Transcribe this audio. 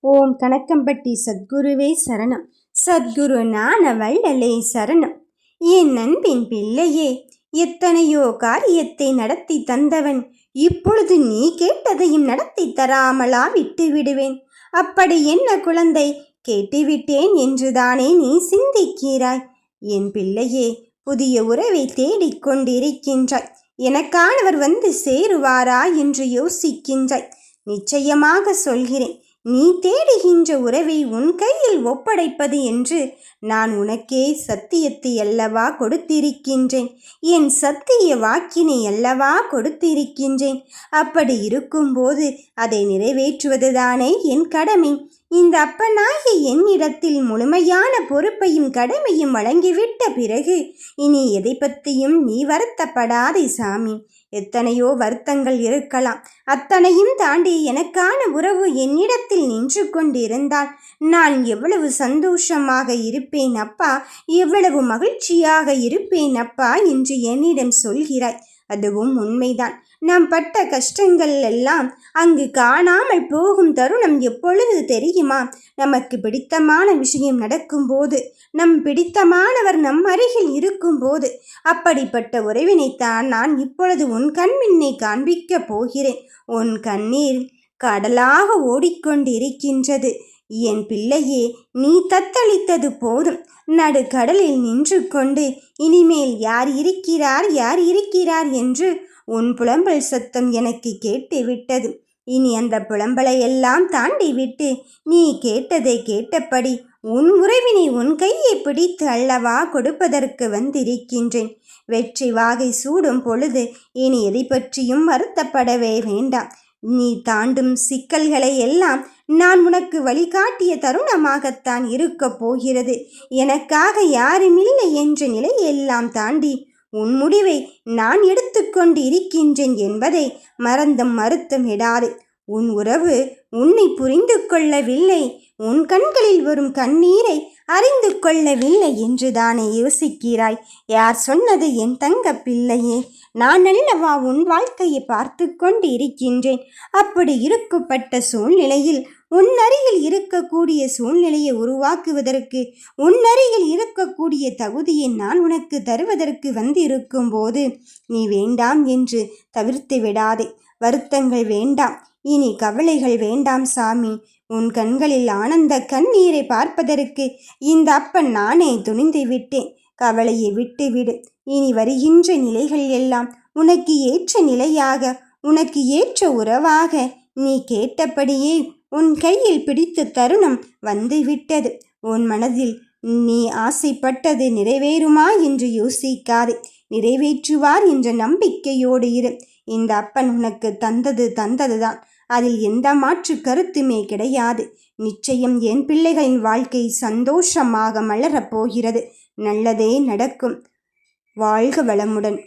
ஓம் கணக்கம்பட்டி சத்குருவே சரணம். சத்குரு ஞான வள்ளலே சரணம். என் நண்பின் பிள்ளையே, எத்தனையோ காரியத்தை நடத்தி தந்தவன் இப்பொழுது நீ கேட்டதையும் நடத்தி தராமலா விட்டு விடுவேன்? அப்படி என்ன குழந்தை, கேட்டுவிட்டேன் என்றுதானே நீ சிந்திக்கிறாய்? என் பிள்ளையே, புதிய உறவை தேடிக்கொண்டிருக்கின்றாய். எனக்கானவர் வந்து சேருவாரா என்று யோசிக்கின்றாய். நிச்சயமாக சொல்கிறேன், நீ தேடுகின்ற உறவை உன் கையில் ஒப்படைப்பது என்று நான் உனக்கே சத்தியத்தை அல்லவா கொடுத்திருக்கின்றேன். என் சத்திய வாக்கினை அல்லவா கொடுத்திருக்கின்றேன். அப்படி இருக்கும்போது அதை நிறைவேற்றுவதுதானே என் கடமை. இந்த அப்பனாகிய என்னிடத்தில் முழுமையான பொறுப்பையும் கடமையும் வழங்கிவிட்ட பிறகு இனி எதை பற்றியும் நீ வருத்தப்படாதே சாமி. எத்தனையோ வருத்தங்கள் இருக்கலாம், அத்தனையும் தாண்டி எனக்கான உறவு என்னிடத்தில் நின்று கொண்டிருந்தால் நான் எவ்வளவு சந்தோஷமாக இருப்பேன் அப்பா, எவ்வளவு மகிழ்ச்சியாக இருப்பேன் அப்பா என்று என்னிடம் சொல்கிறாய். அதுவும் உண்மைதான். நாம் பட்ட கஷ்டங்கள் எல்லாம் அங்கு காணாமல் போகும் தருணம் எப்பொழுது தெரியுமா? நமக்கு பிடித்தமான விஷயம் நடக்கும்போது, நம் பிடித்தமானவர் நம் அருகில் இருக்கும்போது. அப்படிப்பட்ட உறவினைத்தான் நான் இப்பொழுது உன் கண்முன்னே காண்பிக்கப் போகிறேன். உன் கண்ணீர் கடலாக ஓடிக்கொண்டிருக்கின்றது. என் பிள்ளையே, நீ தத்தளித்தது போதும். நடுக்கடலில் நின்று கொண்டு இனிமேல் யார் இருக்கிறார் யார் இருக்கிறார் என்று உன் புலம்பல் சத்தம் எனக்கு கேட்டுவிட்டது. இனி அந்த புலம்பலை எல்லாம் தாண்டி விட்டு நீ கேட்டதை கேட்டபடி உன் உறவினை உன் கையை பிடித்து அல்லவா கொடுப்பதற்கு வந்திருக்கின்றேன். வெற்றி வாகை சூடும் பொழுது இனி எதை பற்றியும் வருத்தப்படவே வேண்டாம். நீ தாண்டும் சிக்கல்களை எல்லாம் நான் உனக்கு வழிகாட்டிய தருணமாகத்தான் இருக்க போகிறது. எனக்காக யாருமில்லை என்ற நிலையெல்லாம் தாண்டி உன் முடிவை நான் எடுத்துக்கொண்டு இருக்கின்றேன் என்பதை மறுத்தும் விடாது. உன் உறவு உன்னை புரிந்து கொள்ளவில்லை, உன் கண்களில் வரும் கண்ணீரை அறிந்து கொள்ளவில்லை என்றுதானே யோசிக்கிறாய். யார் சொன்னது என் தங்க பிள்ளையே? நான் அல்லவா உன் வாழ்க்கையை பார்த்து கொண்டு இருக்கின்றேன். அப்படி இருக்கப்பட்ட சூழ்நிலையில் உன் அருகில் இருக்கக்கூடிய சூழ்நிலையை உருவாக்குவதற்கு, உன் அருகில் இருக்கக்கூடிய தகுதியை நான் உனக்கு தருவதற்கு வந்திருக்கும் போது நீ வேண்டாம் என்று தவிர்த்து விடாதே. வருத்தங்கள் வேண்டாம், இனி கவலைகள் வேண்டாம் சாமி. உன் கண்களில் ஆனந்த கண்ணீரை பார்ப்பதற்கு இந்த அப்பன் நானே துணிந்து விட்டேன். கவலையை விட்டுவிடு. இனி வருகின்ற நிலைகள் எல்லாம் உனக்கு ஏற்ற நிலையாக, உனக்கு ஏற்ற உறவாக நீ கேட்டபடியே உன் கையில் பிடித்த தருணம் வந்துவிட்டது. உன் மனதில் நீ ஆசைப்பட்டது நிறைவேறுமா என்று யோசிக்காதே. நிறைவேற்றுவார் என்ற நம்பிக்கையோடு இரு. இந்த அப்பன் உனக்கு தந்ததுதான். அதில் எந்த மாற்று கருத்துமே கிடையாது. நிச்சயம் என் பிள்ளைகளின் வாழ்க்கை சந்தோஷமாக மலரப் போகிறது. நல்லதே நடக்கும். வாழ்க வளமுடன்.